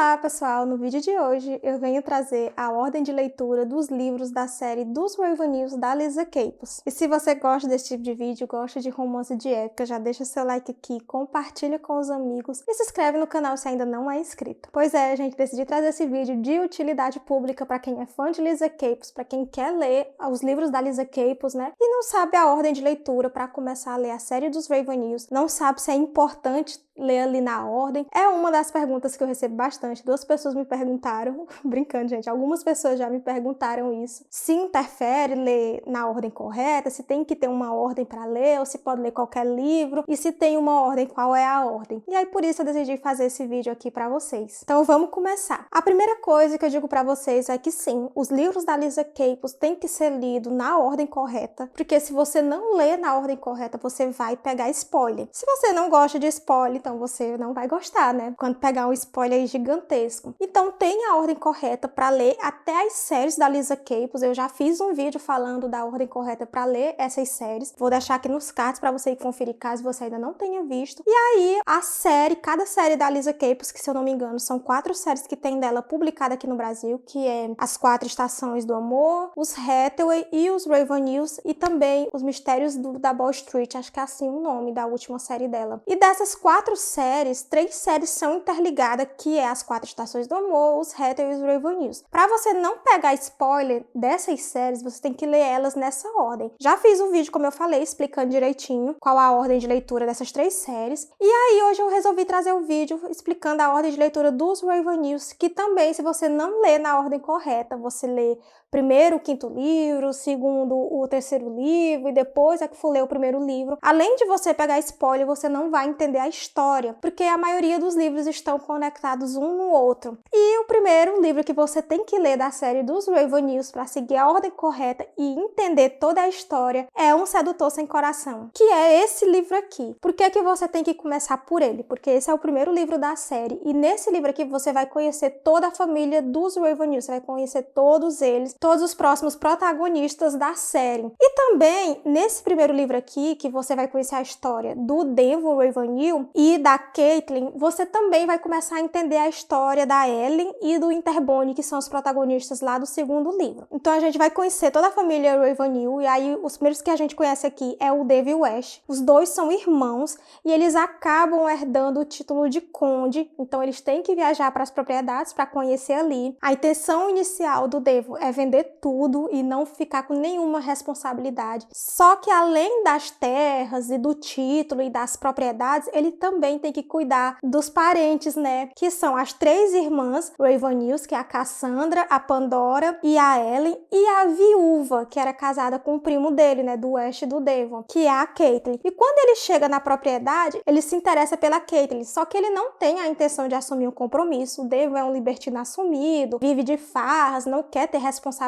Olá pessoal, no vídeo de hoje eu venho trazer a ordem de leitura dos livros da série dos Ravenews da Lisa Capos. E se você gosta desse tipo de vídeo, gosta de romance de época, já deixa seu like aqui, compartilha com os amigos e se inscreve no canal se ainda não é inscrito. Pois é, gente, decidi trazer esse vídeo de utilidade pública para quem é fã de Lisa Capos, para quem quer ler os livros da Lisa Capos, né? E não sabe a ordem de leitura para começar a ler a série dos Ravenews, não sabe se é importante ler ali na ordem. É uma das perguntas que eu recebo bastante. 2 pessoas me perguntaram, brincando, gente, algumas pessoas já me perguntaram isso. Se interfere ler na ordem correta, se tem que ter uma ordem para ler, ou se pode ler qualquer livro, e se tem uma ordem, qual é a ordem? E aí por isso eu decidi fazer esse vídeo aqui para vocês. Então vamos começar. A primeira coisa que eu digo para vocês é que sim, os livros da Lisa Capos têm que ser lidos na ordem correta, porque se você não ler na ordem correta, você vai pegar spoiler. Se você não gosta de spoiler, então você não vai gostar, né? Quando pegar um spoiler gigantesco. Então tem a ordem correta para ler até as séries da Lisa Capos. Eu já fiz um vídeo falando da ordem correta para ler essas séries. Vou deixar aqui nos cards para você ir conferir caso você ainda não tenha visto. E aí a série, cada série da Lisa Capos, que se eu não me engano são 4 séries que tem dela publicada aqui no Brasil, que é As 4 Estações do Amor, os Hathaway e os Ravenews, e também Os Mistérios da Ball Street, acho que é assim o nome da última série dela. E dessas 4 séries, 3 séries são interligadas, que é As 4 Estações do Amor, os Hathaway e os Ravenews. Para você não pegar spoiler dessas séries, você tem que ler elas nessa ordem. Já fiz um vídeo, como eu falei, explicando direitinho qual a ordem de leitura dessas 3 séries. E aí hoje eu resolvi trazer o vídeo explicando a ordem de leitura dos Ravenews, que também, se você não lê na ordem correta, você lê primeiro o 5º livro, o segundo o 3º livro e depois é que for ler o primeiro livro. Além de você pegar spoiler, você não vai entender a história, porque a maioria dos livros estão conectados um no outro. E o primeiro livro que você tem que ler da série dos Ravenews para seguir a ordem correta e entender toda a história é Um Sedutor Sem Coração, que é esse livro aqui. Por que que você tem que começar por ele? Porque esse é o primeiro livro da série e nesse livro aqui você vai conhecer toda a família dos Ravenews, você vai conhecer todos eles, todos os próximos protagonistas da série. E também, nesse primeiro livro aqui, que você vai conhecer a história do Devon Ravenew e da Caitlin, você também vai começar a entender a história da Ellen e do Interbone, que são os protagonistas lá do segundo livro. Então a gente vai conhecer toda a família Ravenew, e aí os primeiros que a gente conhece aqui é o Devon e o Ash. Os dois são irmãos e eles acabam herdando o título de conde, então eles têm que viajar para as propriedades para conhecer ali. A intenção inicial do Devon é vender tudo e não ficar com nenhuma responsabilidade. Só que além das terras e do título e das propriedades, ele também tem que cuidar dos parentes, né? Que são as 3 irmãs Ravenews, que é a Cassandra, a Pandora e a Ellen, e a viúva, que era casada com o primo dele, né? Do Ash e do Devon, que é a Caitlin. E quando ele chega na propriedade, ele se interessa pela Caitlin, só que ele não tem a intenção de assumir um compromisso. O Devon é um libertino assumido, vive de farras, não quer ter responsabilidade.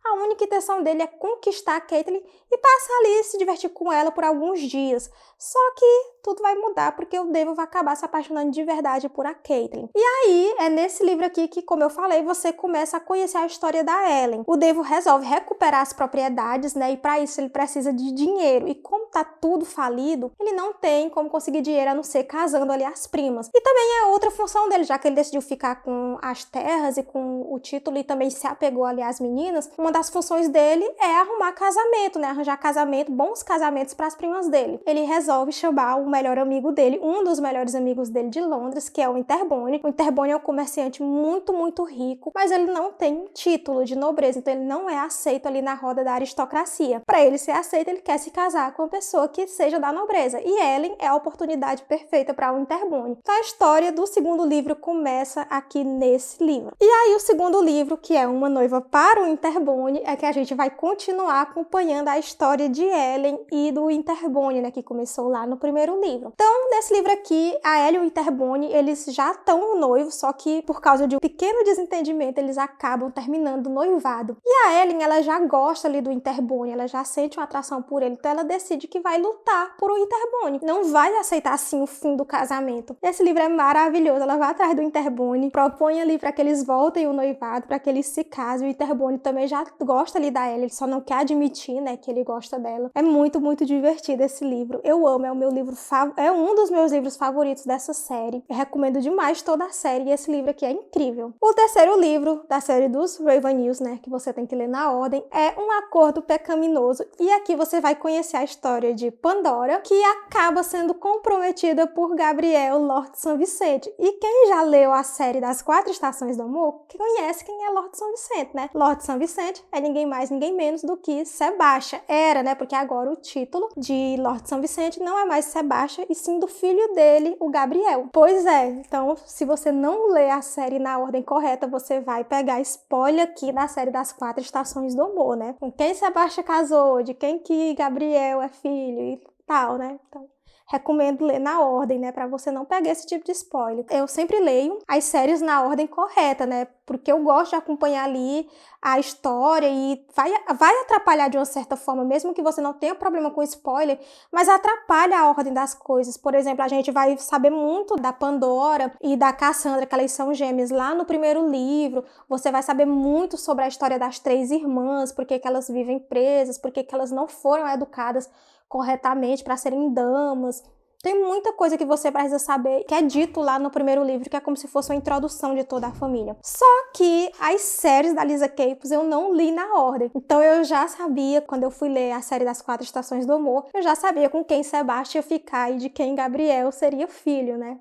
A única intenção dele é conquistar a Caitlin e passar ali se divertir com ela por alguns dias. Só que tudo vai mudar porque o Devon vai acabar se apaixonando de verdade por a Caitlin. E aí, é nesse livro aqui que, como eu falei, você começa a conhecer a história da Ellen. O Devon resolve recuperar as propriedades, né? E para isso ele precisa de dinheiro. E como tá tudo falido, ele não tem como conseguir dinheiro a não ser casando ali as primas. E também é outra função dele, já que ele decidiu ficar com as terras e com o título e também se apegou ali às meninas, uma das funções dele é arrumar casamento, né? Arranjar casamento, bons casamentos para as primas dele. Ele resolve chamar o melhor amigo dele, um dos melhores amigos dele de Londres, que é o Interbone. O Interbone é um comerciante muito, muito rico, mas ele não tem título de nobreza, então ele não é aceito ali na roda da aristocracia. Para ele ser aceito, ele quer se casar com uma pessoa que seja da nobreza, e Ellen é a oportunidade perfeita para o Interbone. Então a história do segundo livro começa aqui nesse livro. E aí o segundo livro, que é Uma Noiva para o Interbone, é que a gente vai continuar acompanhando a história de Ellen e do Interbone, né, que começou lá no primeiro livro. Então, nesse livro aqui, a Ellen e o Interbone, eles já estão noivos, só que por causa de um pequeno desentendimento, eles acabam terminando o noivado. E a Ellen, ela já gosta ali do Interbone, ela já sente uma atração por ele, então ela decide que vai lutar por o Interbone. Não vai aceitar, assim, o fim do casamento. Esse livro é maravilhoso, ela vai atrás do Interbone, propõe ali para que eles voltem o noivado, para que eles se casem. O Interbone também já gosta ali da Ellen, ele só não quer admitir, né, que ele gosta dela. É muito, muito divertido esse livro. Eu amo, é o meu livro é um dos meus livros favoritos dessa série. Eu recomendo demais toda a série e esse livro aqui é incrível. O terceiro livro da série dos Ravenews, né, que você tem que ler na ordem, é Um Acordo Pecaminoso, e aqui você vai conhecer a história de Pandora, que acaba sendo comprometida por Gabriel, Lord São Vicente. E quem já leu a série das 4 Estações do Amor, conhece quem é Lord São Vicente, né? Lord São Vicente é ninguém mais, ninguém menos do que Sebastian. Era, né? Porque agora o título de Lord São Vicente não é mais Sebastian, e sim do filho dele, o Gabriel. Pois é, então se você não lê a série na ordem correta, você vai pegar spoiler aqui da série das 4 Estações do Amor, né? Com quem Sebastian casou, de quem que Gabriel é filho e tal, né? Então, recomendo ler na ordem, né, para você não pegar esse tipo de spoiler. Eu sempre leio as séries na ordem correta, né, porque eu gosto de acompanhar ali a história e vai atrapalhar de uma certa forma, mesmo que você não tenha problema com spoiler, mas atrapalha a ordem das coisas. Por exemplo, a gente vai saber muito da Pandora e da Cassandra, que elas são gêmeas lá no primeiro livro. Você vai saber muito sobre a história das 3 irmãs, por que elas vivem presas, por que elas não foram educadas corretamente para serem damas. Tem muita coisa que você precisa saber, que é dito lá no primeiro livro, que é como se fosse uma introdução de toda a família. Só que as séries da Lisa Capes eu não li na ordem. Então eu já sabia, quando eu fui ler a série das 4 Estações do Amor, eu já sabia com quem Sebastian ia ficar e de quem Gabriel seria filho, né?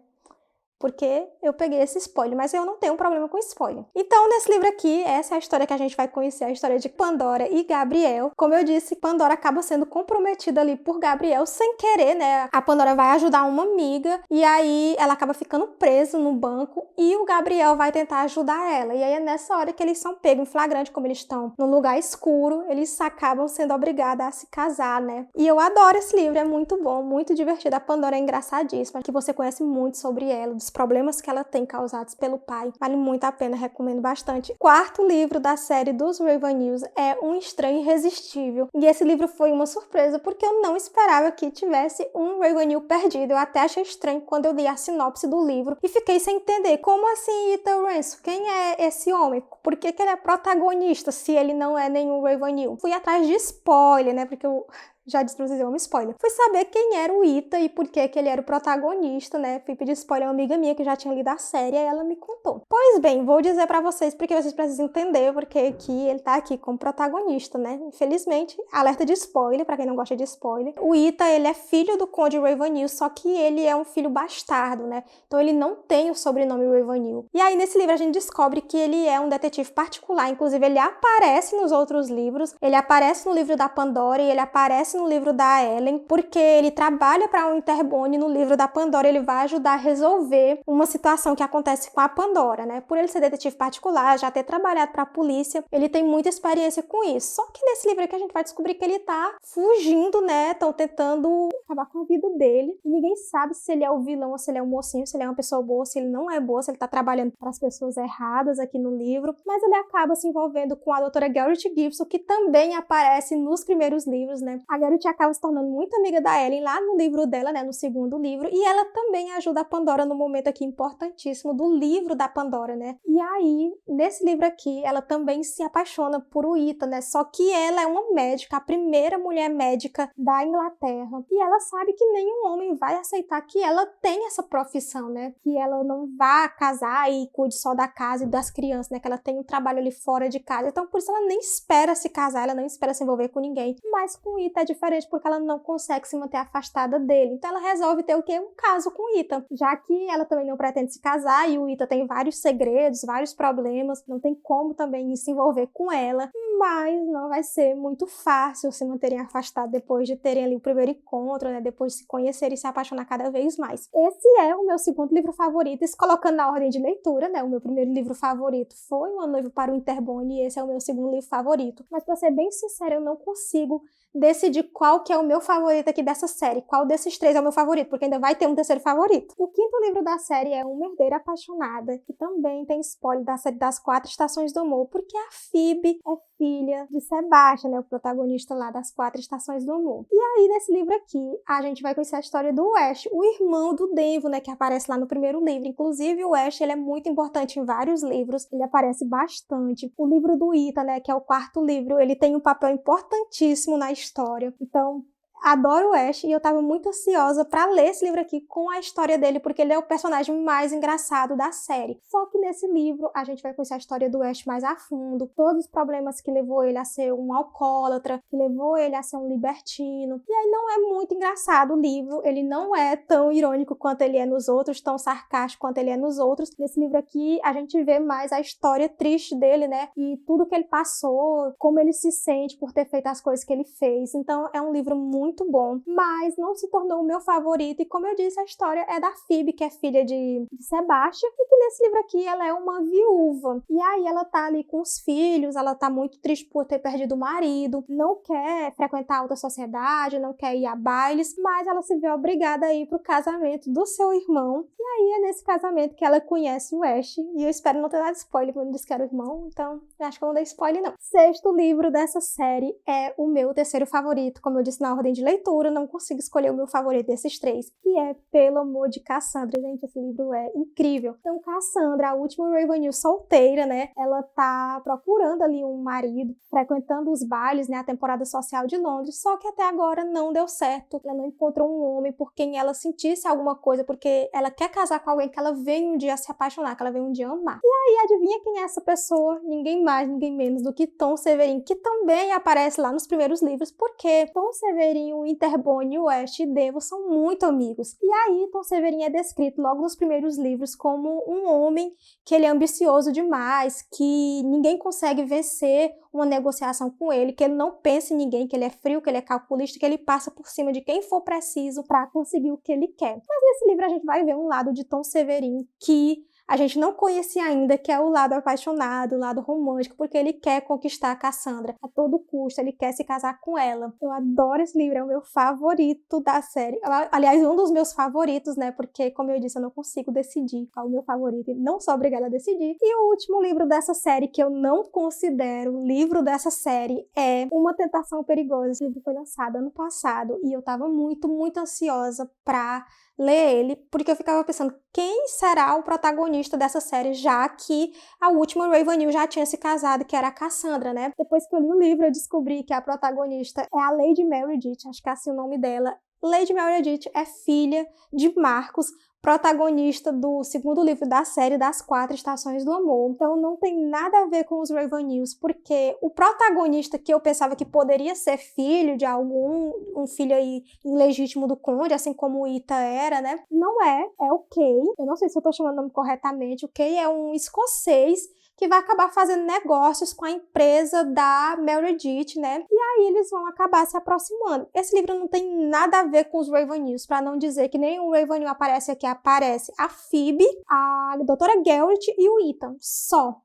Porque eu peguei esse spoiler, mas eu não tenho problema com spoiler. Então, nesse livro aqui, essa é a história que a gente vai conhecer, a história de Pandora e Gabriel. Como eu disse, Pandora acaba sendo comprometida ali por Gabriel sem querer, né? A Pandora vai ajudar uma amiga e aí ela acaba ficando presa no banco e o Gabriel vai tentar ajudar ela. E aí é nessa hora que eles são pegos em flagrante, como eles estão num lugar escuro, eles acabam sendo obrigados a se casar, né? E eu adoro esse livro, é muito bom, muito divertido. A Pandora é engraçadíssima, que você conhece muito sobre ela, dos problemas que ela tem causados pelo pai. Vale muito a pena, recomendo bastante. Quarto livro da série dos Ravenews é Um Estranho Irresistível. E esse livro foi uma surpresa, porque eu não esperava que tivesse um Ravenew perdido. Eu até achei estranho quando eu li a sinopse do livro e fiquei sem entender. Como assim, Ethan Rance? Quem é esse homem? Por que ele é protagonista se ele não é nenhum Ravenew? Fui atrás de spoiler, né? Porque eu já disse pra vocês, um spoiler. Fui saber quem era o Ita e por que ele era o protagonista, né? Fui pedir spoiler a uma amiga minha que já tinha lido a série e ela me contou. Pois bem, vou dizer pra vocês porque vocês precisam entender porque aqui ele tá aqui como protagonista, né? Infelizmente, alerta de spoiler, pra quem não gosta de spoiler. O Ita, ele é filho do Conde Ravenew, só que ele é um filho bastardo, né? Então ele não tem o sobrenome Ravenew. E aí nesse livro a gente descobre que ele é um detetive particular, inclusive ele aparece nos outros livros, ele aparece no livro da Pandora e ele aparece no livro da Ellen, porque ele trabalha para um Interbone. No livro da Pandora ele vai ajudar a resolver uma situação que acontece com a Pandora, né? Por ele ser detetive particular, já ter trabalhado para a polícia, ele tem muita experiência com isso. Só que nesse livro aqui a gente vai descobrir que ele tá fugindo, né? Estão tentando acabar com a vida dele. E ninguém sabe se ele é o vilão ou se ele é um mocinho, se ele é uma pessoa boa, se ele não é boa, se ele tá trabalhando para as pessoas erradas aqui no livro. Mas ele acaba se envolvendo com a doutora Garrett Gibson, que também aparece nos primeiros livros, né? A Garrett acaba se tornando muito amiga da Ellen lá no livro dela, né, no segundo livro, e ela também ajuda a Pandora no momento aqui importantíssimo do livro da Pandora, né? E aí, nesse livro aqui, ela também se apaixona por o Ita, né? Só que ela é uma médica, a primeira mulher médica da Inglaterra, e ela sabe que nenhum homem vai aceitar que ela tenha essa profissão, né? Que ela não vá casar e cuide só da casa e das crianças, né? Que ela tem um trabalho ali fora de casa. Então, por isso ela nem espera se casar, ela não espera se envolver com ninguém. Mas com o Ita é diferente, porque ela não consegue se manter afastada dele. Então ela resolve ter o quê? Um caso com o Ita, já que ela também não pretende se casar e o Ita tem vários segredos, vários problemas, não tem como também se envolver com ela, mas não vai ser muito fácil se manterem afastados depois de terem ali o primeiro encontro, né? Depois de se conhecerem e se apaixonar cada vez mais. Esse é o meu segundo livro favorito, isso colocando na ordem de leitura, né? O meu primeiro livro favorito foi Uma Noiva para o Interbone e esse é o meu segundo livro favorito. Mas pra ser bem sincera, eu não consigo decidir qual que é o meu favorito aqui dessa série, qual desses 3 é o meu favorito, porque ainda vai ter um terceiro favorito. O quinto livro da série é Uma Herdeira Apaixonada, que também tem spoiler da série das 4 Estações do Amor, porque a Phoebe é filha de Sebastian, né, o protagonista lá das 4 Estações do Amor. E aí, nesse livro aqui, a gente vai conhecer a história do Ash, o irmão do Denvo, né, que aparece lá no primeiro livro. Inclusive, o Ash, ele é muito importante em vários livros, ele aparece bastante. O livro do Ita, né, que é o quarto livro, ele tem um papel importantíssimo na história. Então, adoro o Ash e eu tava muito ansiosa pra ler esse livro aqui com a história dele, porque ele é o personagem mais engraçado da série. Só que nesse livro a gente vai conhecer a história do Ash mais a fundo, todos os problemas que levou ele a ser um alcoólatra, que levou ele a ser um libertino. E aí não é muito engraçado o livro, ele não é tão irônico quanto ele é nos outros, tão sarcástico quanto ele é nos outros. Nesse livro aqui a gente vê mais a história triste dele, né? E tudo que ele passou, como ele se sente por ter feito as coisas que ele fez. Então é um livro muito bom, mas não se tornou o meu favorito. E como eu disse, a história é da Phoebe, que é filha de Sebastian, e que nesse livro aqui ela é uma viúva. E aí ela tá ali com os filhos, ela tá muito triste por ter perdido o marido, não quer frequentar a alta sociedade, não quer ir a bailes, mas ela se vê obrigada a ir pro casamento do seu irmão. E aí é nesse casamento que ela conhece o Ash, e eu espero não ter dado spoiler quando disse que era o irmão, então eu acho que eu não dei spoiler não. Sexto livro dessa série é o meu terceiro favorito, como eu disse na ordem de leitura, não consigo escolher o meu favorito desses três, que é Pelo Amor de Cassandra. Gente, esse livro é incrível. Então Cassandra, a última Ravenel solteira, né, ela tá procurando ali um marido, frequentando os bailes, né, a temporada social de Londres, só que até agora não deu certo. Ela não encontrou um homem por quem ela sentisse alguma coisa, porque ela quer casar com alguém que ela vem um dia se apaixonar, que ela vem um dia amar. E aí, adivinha quem é essa pessoa? Ninguém mais, ninguém menos do que Tom Severin, que também aparece lá nos primeiros livros, porque Tom Severin, o Winterborne, o Ash e Devo são muito amigos. E aí, Tom Severin é descrito logo nos primeiros livros como um homem que ele é ambicioso demais, que ninguém consegue vencer uma negociação com ele, que ele não pensa em ninguém, que ele é frio, que ele é calculista, que ele passa por cima de quem for preciso para conseguir o que ele quer. Mas nesse livro a gente vai ver um lado de Tom Severin que a gente não conhecia ainda, que é o lado apaixonado, o lado romântico, porque ele quer conquistar a Cassandra a todo custo, ele quer se casar com ela. Eu adoro esse livro, é o meu favorito da série. Aliás, um dos meus favoritos, né? Porque, como eu disse, eu não consigo decidir qual é o meu favorito e não sou obrigada a decidir. E o último livro dessa série, que eu não considero livro dessa série, é Uma Tentação Perigosa. Esse livro foi lançado ano passado e eu tava muito, muito ansiosa pra ler ele, porque eu ficava pensando, quem será o protagonista dessa série, já que a última Ravenel já tinha se casado, que era a Cassandra, né? Depois que eu li o livro, eu descobri que a protagonista é a Lady Meredith, acho que é assim o nome dela. Lady Meredith é filha de Marcos, protagonista do segundo livro da série das 4 Estações do Amor. Então não tem nada a ver com os Ravenels, porque o protagonista que eu pensava que poderia ser filho de um filho aí ilegítimo do conde, assim como o Ita era, né? Não é, é o Kay. Eu não sei se eu tô chamando o nome corretamente. O Kay é um escocês que vai acabar fazendo negócios com a empresa da Meredith, né? E aí eles vão acabar se aproximando. Esse livro não tem nada a ver com os Ravenels, para não dizer que nenhum Ravenel aparece aqui. Aparece a Phoebe, a doutora Garrett e o Ethan, só.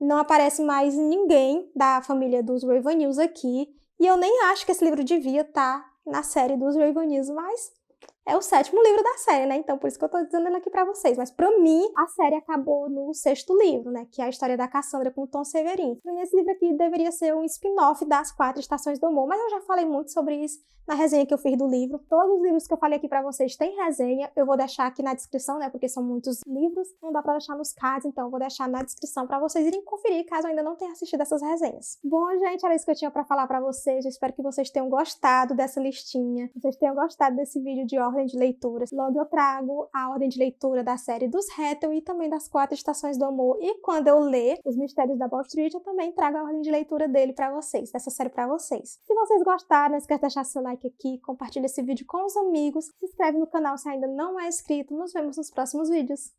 Não aparece mais ninguém da família dos Ravenels aqui. E eu nem acho que esse livro devia estar na série dos Ravenels, mas é o 7º livro da série, né? Então por isso que eu tô dizendo ele aqui pra vocês. Mas pra mim, a série acabou no 6º livro, né? Que é a história da Cassandra com o Tom Severin. Pra mim, esse livro aqui deveria ser um spin-off das 4 Estações do Amor. Mas eu já falei muito sobre isso na resenha que eu fiz do livro. Todos os livros que eu falei aqui pra vocês têm resenha. Eu vou deixar aqui na descrição, né? Porque são muitos livros. Não dá pra deixar nos cards, então eu vou deixar na descrição pra vocês irem conferir, caso ainda não tenham assistido essas resenhas. Bom, gente, era isso que eu tinha pra falar pra vocês. Eu espero que vocês tenham gostado dessa listinha. Que vocês tenham gostado desse vídeo de ordem de leituras. Logo eu trago a ordem de leitura da série dos Hathaway e também das 4 Estações do Amor. E quando eu ler Os Mistérios da Wall Street, eu também trago a ordem de leitura dele pra vocês, dessa série pra vocês. Se vocês gostaram, não esquece de deixar seu like aqui, compartilha esse vídeo com os amigos, se inscreve no canal se ainda não é inscrito. Nos vemos nos próximos vídeos.